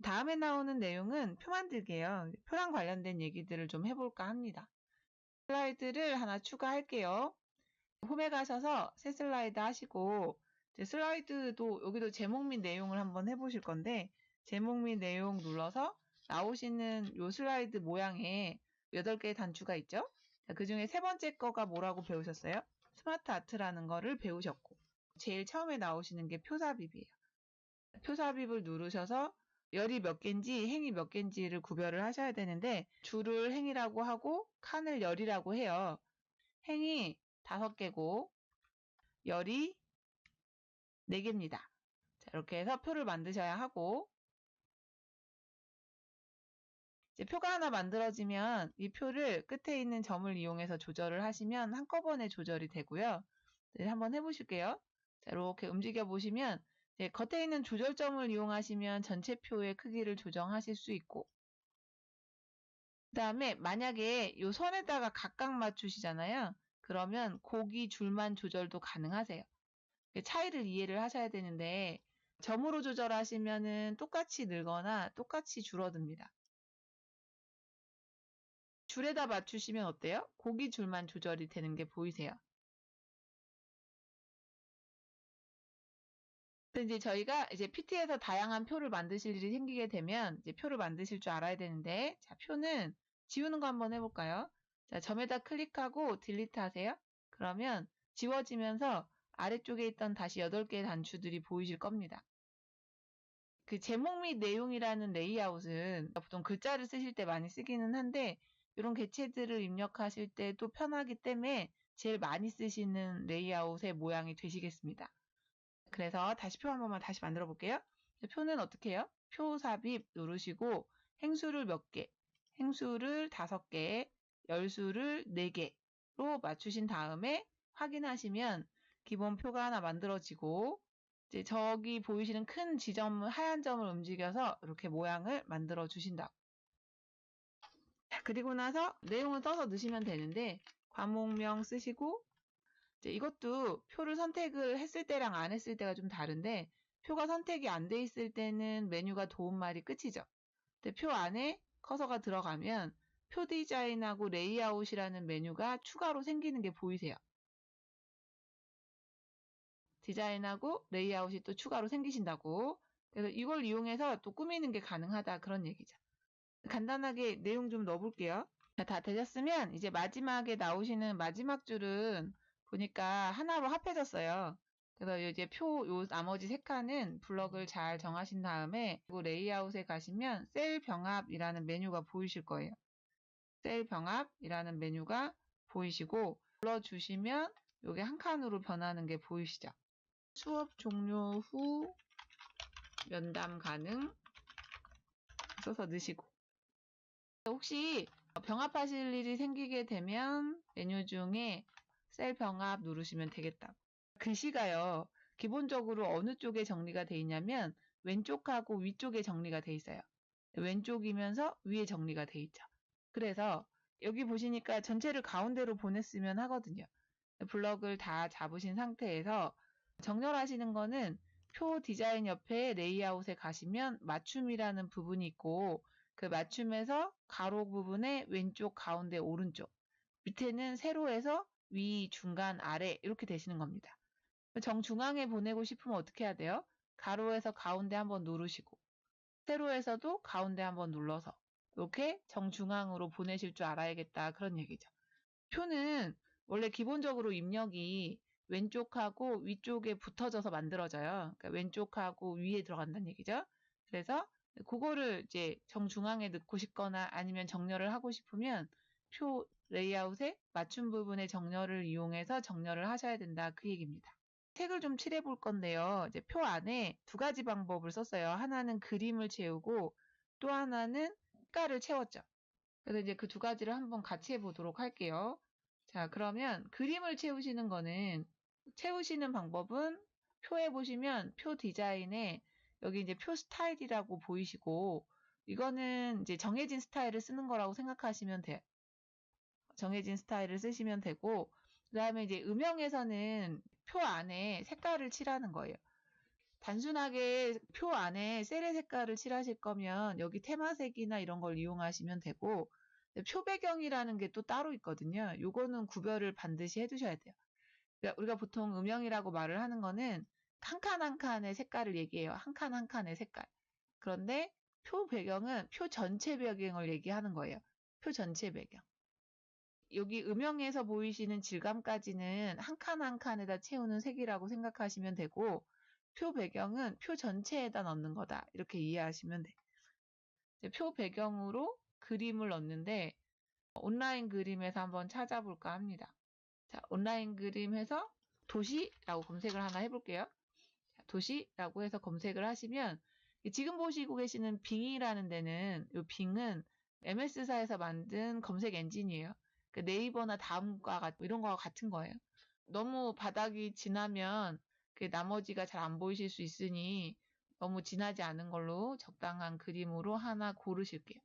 다음에 나오는 내용은 표 만들기예요. 표랑 관련된 얘기들을 좀 해볼까 합니다. 슬라이드를 하나 추가할게요. 홈에 가셔서 새 슬라이드 하시고 슬라이드도 여기도 제목 및 내용을 한번 해보실 건데 제목 및 내용 눌러서 나오시는 요 슬라이드 모양에 8개의 단추가 있죠. 그 중에 세 번째 거가 뭐라고 배우셨어요? 스마트 아트라는 거를 배우셨고 제일 처음에 나오시는 게 표삽입이에요. 표삽입을 누르셔서 열이 몇 개인지 행이 몇 개인지를 구별을 하셔야 되는데 줄을 행이라고 하고 칸을 열이라고 해요. 행이 5개고 열이 4개입니다. 자, 이렇게 해서 표를 만드셔야 하고 이제 표가 하나 만들어지면 이 표를 끝에 있는 점을 이용해서 조절을 하시면 한꺼번에 조절이 되고요. 네, 한번 해보실게요. 자, 이렇게 움직여 보시면 겉에 있는 조절점을 이용하시면 전체 표의 크기를 조정하실 수 있고 그 다음에 만약에 이 선에다가 각각 맞추시잖아요. 그러면 고기 줄만 조절도 가능하세요. 차이를 이해를 하셔야 되는데 점으로 조절하시면은 똑같이 늘거나 똑같이 줄어듭니다. 줄에다 맞추시면 어때요? 고기 줄만 조절이 되는 게 보이세요? 근데 이제 저희가 이제 PT에서 다양한 표를 만드실 일이 생기게 되면 이제 표를 만드실 줄 알아야 되는데 자, 표는 지우는 거 한번 해볼까요? 자, 점에다 클릭하고 딜리트 하세요. 그러면 지워지면서 아래쪽에 있던 다시 8개의 단추들이 보이실 겁니다. 그 제목 및 내용이라는 레이아웃은 보통 글자를 쓰실 때 많이 쓰기는 한데 이런 개체들을 입력하실 때도 편하기 때문에 제일 많이 쓰시는 레이아웃의 모양이 되시겠습니다. 그래서 다시 표 한 번만 다시 만들어 볼게요. 표는 어떻게 해요? 표 삽입 누르시고 행수를 몇 개, 행수를 5개, 열수를 4개로 맞추신 다음에 확인하시면 기본 표가 하나 만들어지고 이제 저기 보이시는 큰 지점, 하얀 점을 움직여서 이렇게 모양을 만들어 주신다. 그리고 나서 내용을 써서 넣으시면 되는데 과목명 쓰시고 이제 이것도 표를 선택을 했을 때랑 안 했을 때가 좀 다른데 표가 선택이 안 돼 있을 때는 메뉴가 도움말이 끝이죠. 근데 표 안에 커서가 들어가면 표 디자인하고 레이아웃이라는 메뉴가 추가로 생기는 게 보이세요. 디자인하고 레이아웃이 또 추가로 생기신다고. 그래서 이걸 이용해서 또 꾸미는 게 가능하다 그런 얘기죠. 간단하게 내용 좀 넣어볼게요. 다 되셨으면 이제 마지막에 나오시는 마지막 줄은 보니까 하나로 합해졌어요. 그래서 이제 요 나머지 3칸은 블럭을 잘 정하신 다음에 그리고 레이아웃에 가시면 셀 병합이라는 메뉴가 보이실 거예요. 셀 병합이라는 메뉴가 보이시고 눌러주시면 이게 한 칸으로 변하는 게 보이시죠? 수업 종료 후 면담 가능 써서 넣으시고 혹시 병합하실 일이 생기게 되면 메뉴 중에 셀 병합 누르시면 되겠다. 글씨가요. 기본적으로 어느 쪽에 정리가 되어 있냐면 왼쪽하고 위쪽에 정리가 되어 있어요. 왼쪽이면서 위에 정리가 되어 있죠. 그래서 여기 보시니까 전체를 가운데로 보냈으면 하거든요. 블럭을 다 잡으신 상태에서 정렬하시는 거는 표 디자인 옆에 레이아웃에 가시면 맞춤이라는 부분이 있고 그 맞춤에서 가로 부분에 왼쪽, 가운데, 오른쪽 밑에는 세로에서 위, 중간, 아래 이렇게 되시는 겁니다. 정중앙에 보내고 싶으면 어떻게 해야 돼요? 가로에서 가운데 한번 누르시고 세로에서도 가운데 한번 눌러서 이렇게 정중앙으로 보내실 줄 알아야겠다 그런 얘기죠. 표는 원래 기본적으로 입력이 왼쪽하고 위쪽에 붙어져서 만들어져요. 그러니까 왼쪽하고 위에 들어간다는 얘기죠. 그래서 그거를 이제 정중앙에 넣고 싶거나 아니면 정렬을 하고 싶으면 표 레이아웃의 맞춤 부분의 정렬을 이용해서 정렬을 하셔야 된다 그 얘기입니다. 색을 좀 칠해 볼 건데요. 이제 표 안에 2가지 방법을 썼어요. 하나는 그림을 채우고 또 하나는 색깔을 채웠죠. 그래서 이제 그 2가지를 한번 같이 해보도록 할게요. 자, 그러면 그림을 채우시는 방법은 표에 보시면 표 디자인에 여기 이제 표 스타일이라고 보이시고 이거는 이제 정해진 스타일을 쓰는 거라고 생각하시면 돼요. 정해진 스타일을 쓰시면 되고 그 다음에 이제 음영에서는 표 안에 색깔을 칠하는 거예요. 단순하게 표 안에 셀의 색깔을 칠하실 거면 여기 테마색이나 이런 걸 이용하시면 되고, 표 배경이라는 게 또 따로 있거든요. 요거는 구별을 반드시 해두셔야 돼요. 그러니까 우리가 보통 음영이라고 말을 하는 거는 한 칸 한 칸의 색깔을 얘기해요. 한 칸 한 칸의 색깔. 그런데 표 배경은 표 전체 배경을 얘기하는 거예요. 표 전체 배경. 여기 음영에서 보이시는 질감까지는 한 칸 한 칸에다 채우는 색이라고 생각하시면 되고, 표 배경은 표 전체에다 넣는 거다. 이렇게 이해하시면 돼요. 이제 표 배경으로 그림을 넣는데 온라인 그림에서 한번 찾아볼까 합니다. 자, 온라인 그림에서 도시라고 검색을 하나 해볼게요. 자, 도시라고 해서 검색을 하시면 지금 보시고 계시는 빙이라는 데는 이 빙은 MS사에서 만든 검색 엔진이에요. 그 네이버나 다음과 이런 거와 같은 거예요. 너무 바닥이 진하면 그 나머지가 잘 안 보이실 수 있으니 너무 진하지 않은 걸로 적당한 그림으로 하나 고르실게요.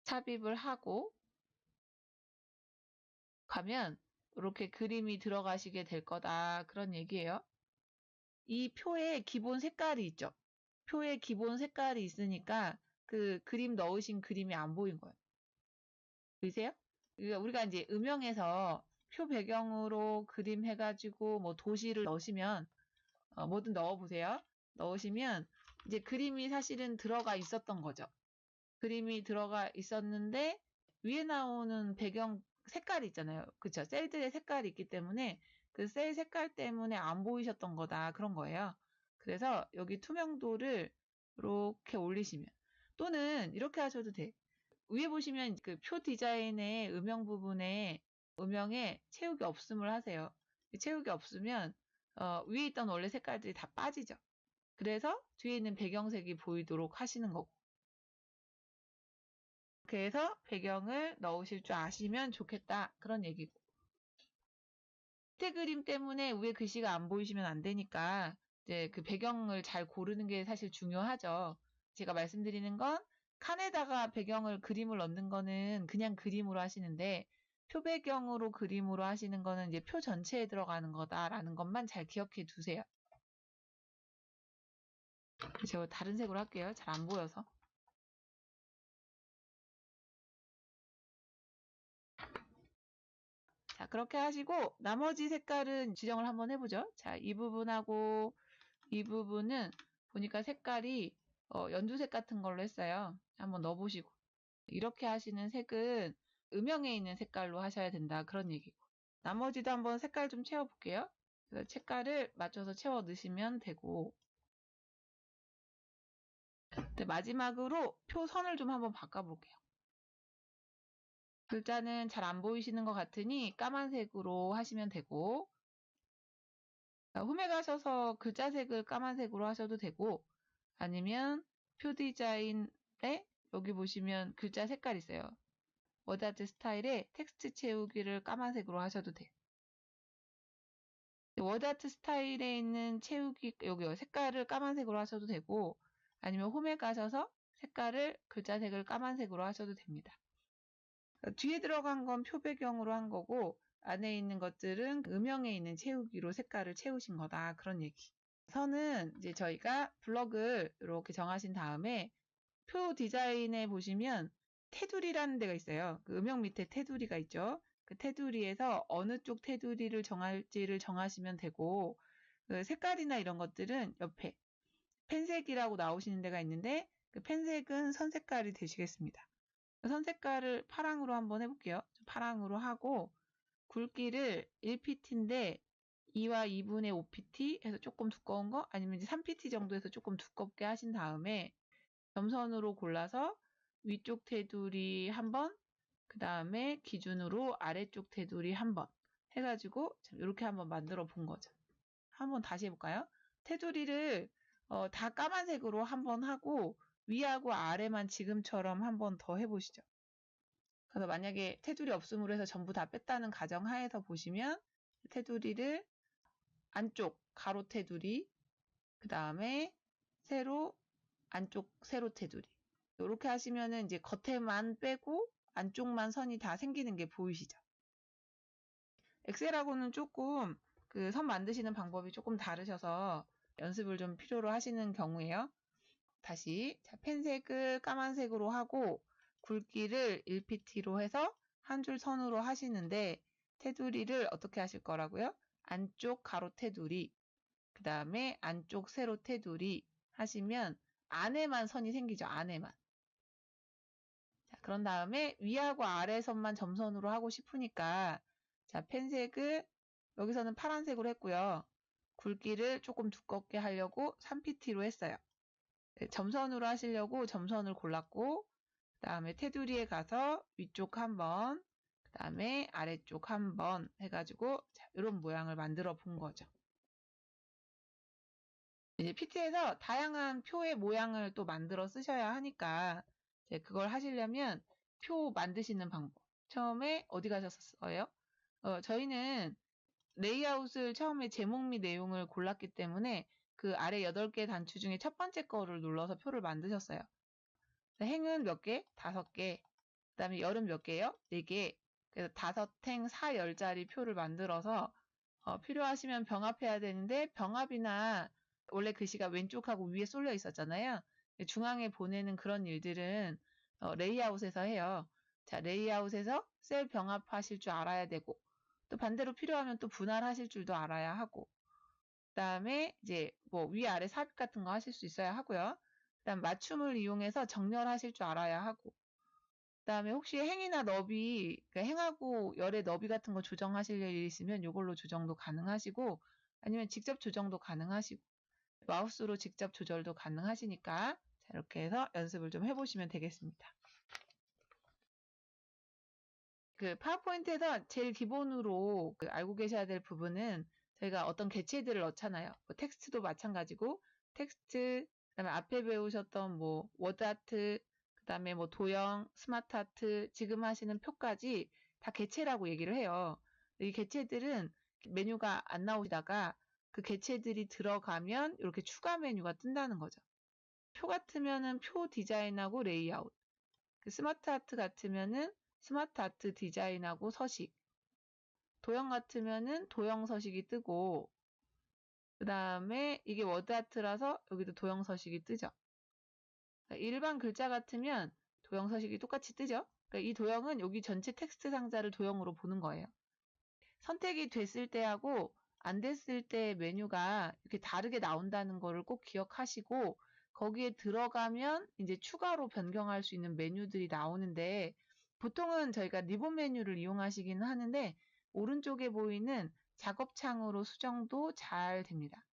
삽입을 하고 가면 이렇게 그림이 들어가시게 될 거다. 그런 얘기예요. 이 표에 기본 색깔이 있죠. 표에 기본 색깔이 있으니까 그 그림 넣으신 그림이 안 보인 거예요. 보이세요? 우리가 이제 음영에서 표 배경으로 그림 해가지고 뭐 도시를 넣으시면 뭐든 넣어보세요. 넣으시면 이제 그림이 사실은 들어가 있었던 거죠. 그림이 들어가 있었는데 위에 나오는 배경 색깔이 있잖아요. 그쵸? 셀들의 색깔이 있기 때문에 그 셀 색깔 때문에 안 보이셨던 거다. 그런 거예요. 그래서 여기 투명도를 이렇게 올리시면 또는 이렇게 하셔도 돼. 위에 보시면 그 표 디자인의 음영 부분에 음영에 채우기 없음을 하세요. 채우기 없으면 위에 있던 원래 색깔들이 다 빠지죠. 그래서 뒤에 있는 배경색이 보이도록 하시는 거고. 이렇게 해서 배경을 넣으실 줄 아시면 좋겠다. 그런 얘기고. 밑에 그림 때문에 위에 글씨가 안 보이시면 안 되니까 이제 그 배경을 잘 고르는 게 사실 중요하죠. 제가 말씀드리는 건 칸에다가 배경을 그림을 넣는 거는 그냥 그림으로 하시는데 표 배경으로 그림으로 하시는 거는 이제 표 전체에 들어가는 거다라는 것만 잘 기억해 두세요. 제가 다른 색으로 할게요. 잘 안 보여서. 자, 그렇게 하시고 나머지 색깔은 지정을 한번 해보죠. 자, 이 부분하고 이 부분은 보니까 색깔이 연두색 같은 걸로 했어요. 한번 넣어보시고. 이렇게 하시는 색은 음영에 있는 색깔로 하셔야 된다. 그런 얘기고. 나머지도 한번 색깔 좀 채워볼게요. 그래서 색깔을 맞춰서 채워 넣으시면 되고. 마지막으로 표 선을 좀 한번 바꿔볼게요. 글자는 잘 안 보이시는 것 같으니 까만색으로 하시면 되고, 홈에 가셔서 글자색을 까만색으로 하셔도 되고, 아니면 표 디자인에 여기 보시면 글자 색깔 있어요. 워드아트 스타일에 텍스트 채우기를 까만색으로 하셔도 돼요. 워드아트 스타일에 있는 채우기, 여기 색깔을 까만색으로 하셔도 되고, 아니면 홈에 가셔서 색깔을 글자색을 까만색으로 하셔도 됩니다. 뒤에 들어간 건 표 배경으로 한 거고, 안에 있는 것들은 음영에 있는 채우기로 색깔을 채우신 거다. 그런 얘기. 선은 이제 저희가 블럭을 이렇게 정하신 다음에 표 디자인에 보시면 테두리라는 데가 있어요. 그 음영 밑에 테두리가 있죠. 그 테두리에서 어느 쪽 테두리를 정할지를 정하시면 되고, 그 색깔이나 이런 것들은 옆에 펜색이라고 나오시는 데가 있는데 그 펜색은 선 색깔이 되시겠습니다. 선 색깔을 파랑으로 한번 해볼게요. 파랑으로 하고 굵기를 1pt인데 2와 2분의 5pt 해서 조금 두꺼운 거 아니면 이제 3pt 정도 해서 조금 두껍게 하신 다음에 점선으로 골라서 위쪽 테두리 한 번, 그 다음에 기준으로 아래쪽 테두리 한 번 해가지고 이렇게 한번 만들어 본 거죠. 한번 다시 해볼까요? 테두리를 다 까만색으로 한번 하고 위하고 아래만 지금처럼 한번 더 해보시죠. 그래서 만약에 테두리 없음으로 해서 전부 다 뺐다는 가정하에서 보시면 테두리를 안쪽 가로 테두리, 그 다음에 세로 안쪽 세로 테두리 이렇게 하시면은 이제 겉에만 빼고 안쪽만 선이 다 생기는 게 보이시죠? 엑셀하고는 조금 그 선 만드시는 방법이 조금 다르셔서 연습을 좀 필요로 하시는 경우에요. 다시 자, 펜색을 까만색으로 하고 굵기를 1pt로 해서 한 줄 선으로 하시는데 테두리를 어떻게 하실 거라고요? 안쪽 가로 테두리, 그 다음에 안쪽 세로 테두리 하시면 안에만 선이 생기죠. 안에만. 자, 그런 다음에 위하고 아래 선만 점선으로 하고 싶으니까 자, 펜색을 여기서는 파란색으로 했고요. 굵기를 조금 두껍게 하려고 3pt로 했어요. 네, 점선으로 하시려고 점선을 골랐고 그 다음에 테두리에 가서 위쪽 한번 그 다음에 아래쪽 한번 해가지고 자, 이런 모양을 만들어 본 거죠. 이제 PT에서 다양한 표의 모양을 또 만들어 쓰셔야 하니까 이제 그걸 하시려면 표 만드시는 방법. 처음에 어디 가셨어요? 저희는 레이아웃을 처음에 제목 및 내용을 골랐기 때문에 그 아래 8개 단추 중에 첫 번째 거를 눌러서 표를 만드셨어요. 행은 몇 개? 5개. 그 다음에 열은 몇 개요? 4개. 그래서 5행 4열짜리 표를 만들어서 필요하시면 병합해야 되는데 병합이나 원래 글씨가 왼쪽하고 위에 쏠려 있었잖아요. 중앙에 보내는 그런 일들은 레이아웃에서 해요. 자, 레이아웃에서 셀 병합하실 줄 알아야 되고 또 반대로 필요하면 또 분할하실 줄도 알아야 하고 그 다음에 이제 뭐 위아래 삽입 같은 거 하실 수 있어야 하고요. 그 다음 맞춤을 이용해서 정렬하실 줄 알아야 하고 그 다음에 혹시 행이나 너비, 그러니까 행하고 열의 너비 같은 거 조정하실 일이 있으면 이걸로 조정도 가능하시고 아니면 직접 조정도 가능하시고 마우스로 직접 조절도 가능하시니까 자, 이렇게 해서 연습을 좀 해보시면 되겠습니다. 그 파워포인트에서 제일 기본으로 알고 계셔야 될 부분은 저희가 어떤 개체들을 넣잖아요. 뭐 텍스트도 마찬가지고 텍스트, 그다음에 앞에 배우셨던 뭐 워드아트, 그다음에 뭐 도형, 스마트아트, 지금 하시는 표까지 다 개체라고 얘기를 해요. 이 개체들은 메뉴가 안 나오다가 그 개체들이 들어가면 이렇게 추가 메뉴가 뜬다는 거죠. 표 같으면은 표 디자인하고 레이아웃, 그 스마트아트 같으면은 스마트 아트 디자인하고 서식, 도형 같으면은 도형 서식이 뜨고 그 다음에 이게 워드 아트라서 여기도 도형 서식이 뜨죠. 일반 글자 같으면 도형 서식이 똑같이 뜨죠. 그러니까 이 도형은 여기 전체 텍스트 상자를 도형으로 보는 거예요. 선택이 됐을 때하고 안 됐을 때 메뉴가 이렇게 다르게 나온다는 거를 꼭 기억하시고 거기에 들어가면 이제 추가로 변경할 수 있는 메뉴들이 나오는데 보통은 저희가 리본 메뉴를 이용하시기는 하는데 오른쪽에 보이는 작업창으로 수정도 잘 됩니다.